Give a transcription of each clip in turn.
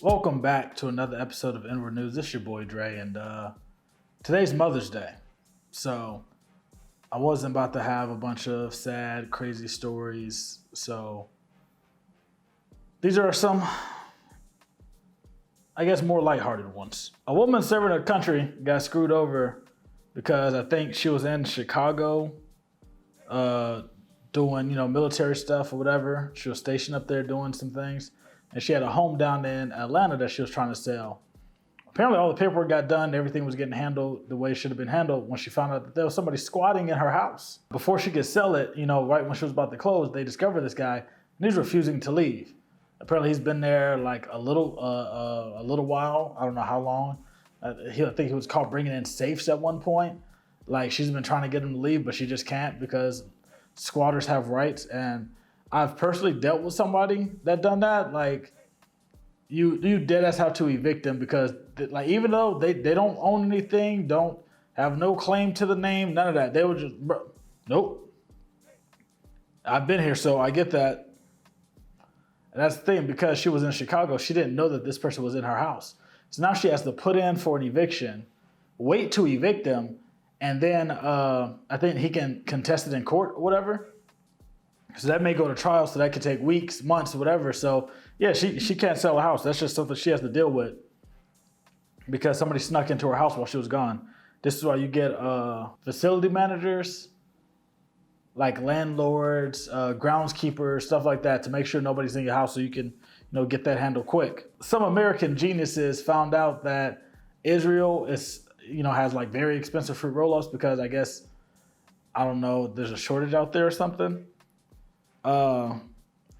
Welcome back to another episode of Inword News. This is your boy Dre, and today's Mother's Day. So I wasn't about to have a bunch of sad, crazy stories. So these are some, I guess, more lighthearted ones. A woman serving her country got screwed over because I think she was in Chicago doing, military stuff or whatever. She was stationed up there doing some things. And she had a home down in Atlanta that she was trying to sell. Apparently all the paperwork got done, everything was getting handled the way it should have been handled when she found out that there was somebody squatting in her house. Before she could sell it, right when she was about to close, they discovered this guy and he's refusing to leave. Apparently he's been there like a little while, I don't know how long. I think he was caught bringing in safes at one point. Like she's been trying to get him to leave, but she just can't because squatters have rights. And I've personally dealt with somebody that done that. Like you dead ass have to evict them because like even though they don't own anything, don't have no claim to the name, none of that. They would just nope. I've been here, so I get that. And that's the thing, because she was in Chicago, she didn't know that this person was in her house. So now she has to put in for an eviction, wait to evict them, and then I think he can contest it in court or whatever. So that may go to trial, so that could take weeks, months, whatever. So yeah, she can't sell a house. That's just something she has to deal with because somebody snuck into her house while she was gone. This is why you get facility managers, like landlords, groundskeepers, stuff like that, to make sure nobody's in your house so you can get that handled quick. Some American geniuses found out that Israel is has like very expensive fruit roll-ups because I guess, I don't know, there's a shortage out there or something.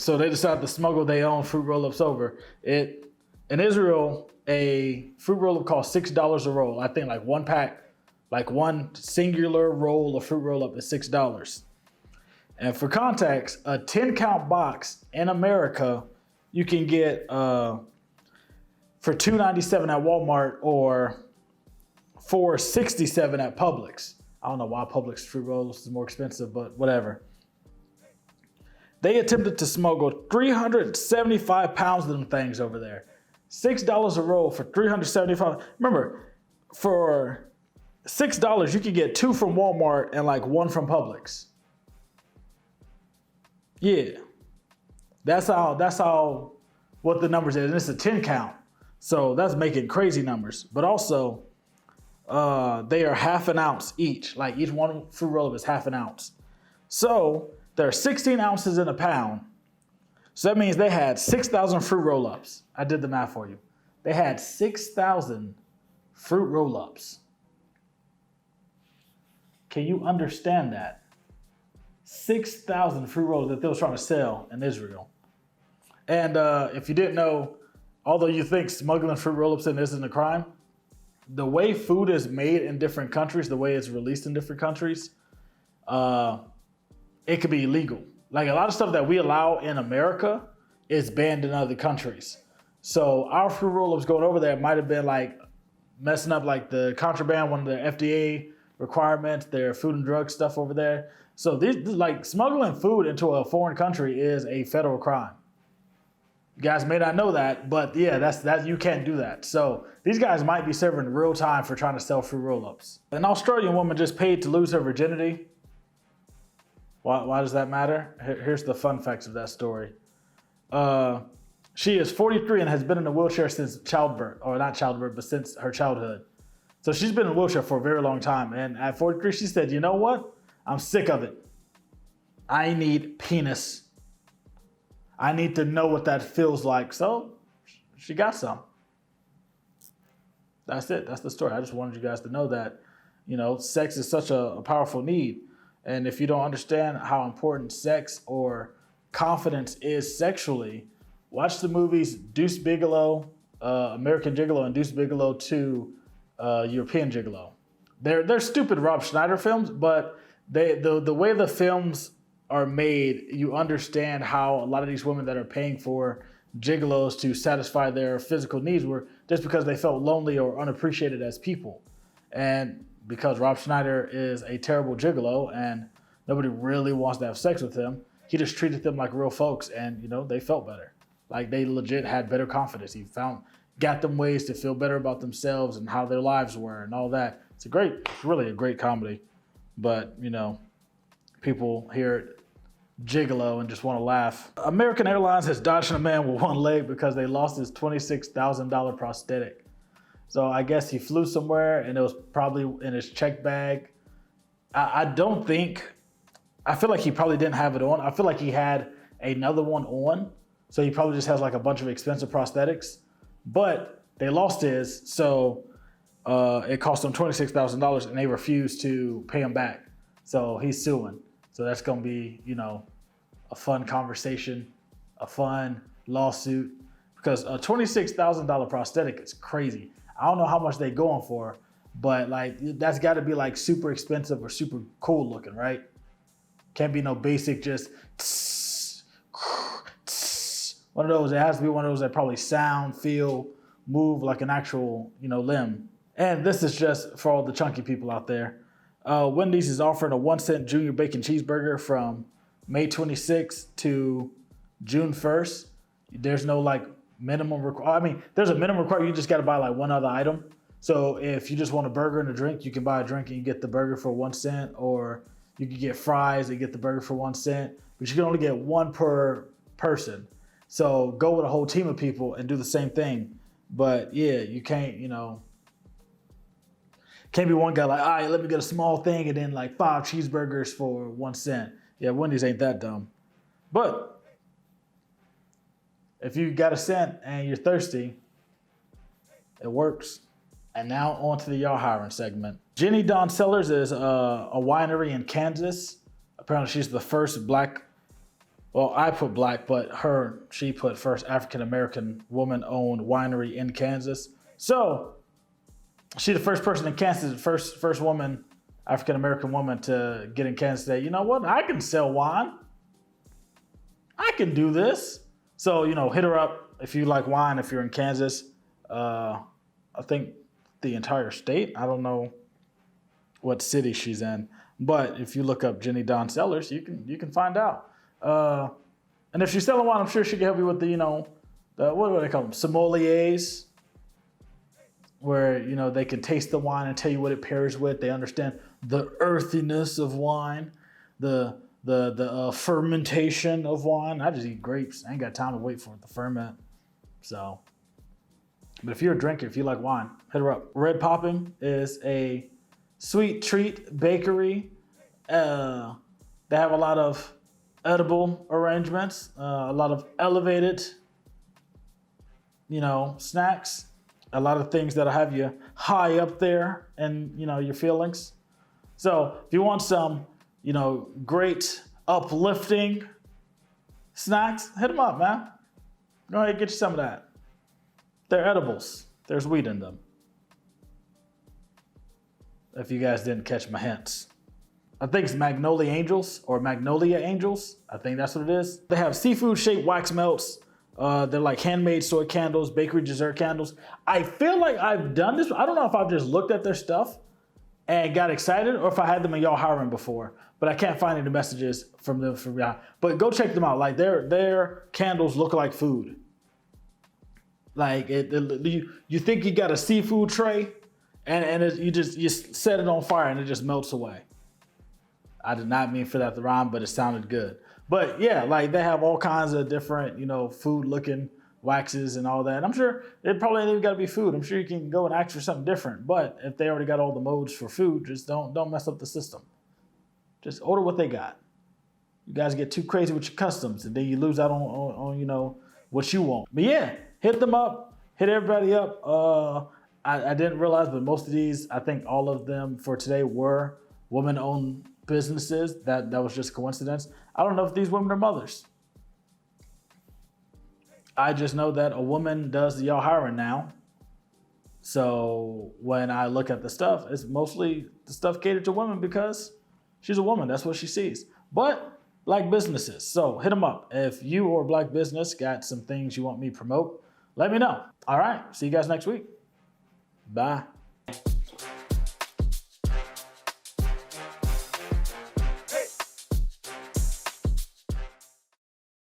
So they decided to smuggle their own fruit roll-ups over. In Israel, a fruit roll-up costs $6 a roll. I think like one pack, like one singular roll of fruit roll-up is $6. And for context, a 10-count box in America, you can get for $2.97 at Walmart or $4.67 at Publix. I don't know why Publix fruit rolls is more expensive, but whatever. They attempted to smuggle 375 pounds of them things over there. $6 a roll for 375. Remember, for $6, you could get 2 from Walmart and like 1 from Publix. Yeah. That's how what the numbers is. And it's a 10 count. So that's making crazy numbers. But also, they are half an ounce each. Like each one fruit roll-up is half an ounce. So there are 16 ounces in a pound. So that means they had 6,000 fruit roll-ups. I did the math for you. They had 6,000 fruit roll-ups. Can you understand that? 6,000 fruit roll-ups that they was trying to sell in Israel. And if you didn't know, although you think smuggling fruit roll-ups in isn't a crime, the way food is made in different countries, the way it's released in different countries, it could be illegal. Like a lot of stuff that we allow in America is banned in other countries. So our fruit roll-ups going over there might have been like messing up like the contraband, one of the FDA requirements, their food and drug stuff over there. So these, like smuggling food into a foreign country is a federal crime. You guys may not know that, but yeah, that you can't do that. So these guys might be serving real time for trying to sell fruit roll-ups. An Australian woman just paid to lose her virginity. Why does that matter? Here's the fun facts of that story. She is 43 and has been in a wheelchair since childbirth, or not childbirth, but since her childhood. So she's been in a wheelchair for a very long time. And at 43, she said, you know what? I'm sick of it. I need penis. I need to know what that feels like. So she got some. That's it. That's the story. I just wanted you guys to know that, sex is such a powerful need. And if you don't understand how important sex or confidence is sexually, watch the movies Deuce Bigalow, American Gigolo, and Deuce Bigalow 2, European Gigolo. They're stupid Rob Schneider films, but the way the films are made, you understand how a lot of these women that are paying for gigolos to satisfy their physical needs were just because they felt lonely or unappreciated as people. And because Rob Schneider is a terrible gigolo and nobody really wants to have sex with him, he just treated them like real folks and, they felt better. Like they legit had better confidence. He got them ways to feel better about themselves and how their lives were and all that. It's really a great comedy. But, you know, people hear it gigolo and just want to laugh. American Airlines has dodged a man with one leg because they lost his $26,000 prosthetic. So I guess he flew somewhere and it was probably in his check bag. I feel like he probably didn't have it on. I feel like he had another one on. So he probably just has like a bunch of expensive prosthetics. But they lost his, so it cost them $26,000 and they refused to pay him back. So he's suing. So that's gonna be, you know, a fun conversation, a fun lawsuit, because a $26,000 prosthetic is crazy. I don't know how much they going for, but like that's got to be like super expensive or super cool looking, right? Can't be no basic just one of those. It has to be one of those that probably sound, feel, move like an actual, you know, limb. And this is just for all the chunky people out there. Wendy's is offering a 1-cent junior bacon cheeseburger from May 26th to June 1st. There's no like minimum requirement. I mean, there's a minimum requirement. You just got to buy like one other item. So if you just want a burger and a drink, you can buy a drink and you get the burger for 1 cent, or you can get fries and get the burger for 1 cent, but you can only get one per person. So go with a whole team of people and do the same thing. But yeah, you can't, you know, can't be one guy like, all right, let me get a small thing and then like 5 cheeseburgers for 1 cent. Yeah, Wendy's ain't that dumb. But if you got a cent and you're thirsty, it works. And now on to the y'all hiring segment. Jenny Dawn Sellers is a winery in Kansas. Apparently she's the first black, well, I put black, but she put first African-American woman-owned winery in Kansas. So she's the first person in Kansas, first woman, African-American woman to get in Kansas and say, you know what, I can sell wine. I can do this. So, you know, hit her up if you like wine, if you're in Kansas. I think the entire state. I don't know what city she's in, but if you look up Jenny Dawn Sellers, you can find out. And if she's selling wine, I'm sure she can help you with the, you know, what do they call them? Sommeliers, where, you know, they can taste the wine and tell you what it pairs with. They understand the earthiness of wine, the fermentation of wine. I just eat grapes. I ain't got time to wait for it to ferment. So, but if you're a drinker, if you like wine, hit her up. Red Poppin' is a sweet treat bakery. They have a lot of edible arrangements, a lot of elevated, you know, snacks, a lot of things that'll have you high up there and, you know, your feelings. So if you want some, you know, great uplifting snacks, hit them up, man. Go ahead and get you some of that. They're edibles. There's weed in them. If you guys didn't catch my hints. I think it's Magnolia Angels. I think that's what it is. They have seafood-shaped wax melts. They're like handmade soy candles, bakery dessert candles. I feel like I've done this. I don't know if I've just looked at their stuff and got excited or if I had them in y'all hiring before, but I can't find any messages from them from y'all. But go check them out. Like their candles look like food. Like you think you got a seafood tray and you set it on fire and it just melts away. I did not mean for that to rhyme, but it sounded good. But yeah, like they have all kinds of different, you know, food looking waxes and all that. I'm sure it probably ain't even got to be food. I'm sure you can go and ask for something different. But if they already got all the modes for food, just don't mess up the system. Just order what they got. You guys get too crazy with your customs and then you lose out on you know, what you want. But yeah, hit them up, hit everybody up. I didn't realize, but most of these, I think all of them for today were women-owned businesses. That was just coincidence. I don't know if these women are mothers. I just know that a woman does the y'all hiring now. So when I look at the stuff, it's mostly the stuff catered to women because she's a woman. That's what she sees. But like businesses, so hit them up. If you or a black business got some things you want me to promote, let me know. All right, see you guys next week. Bye.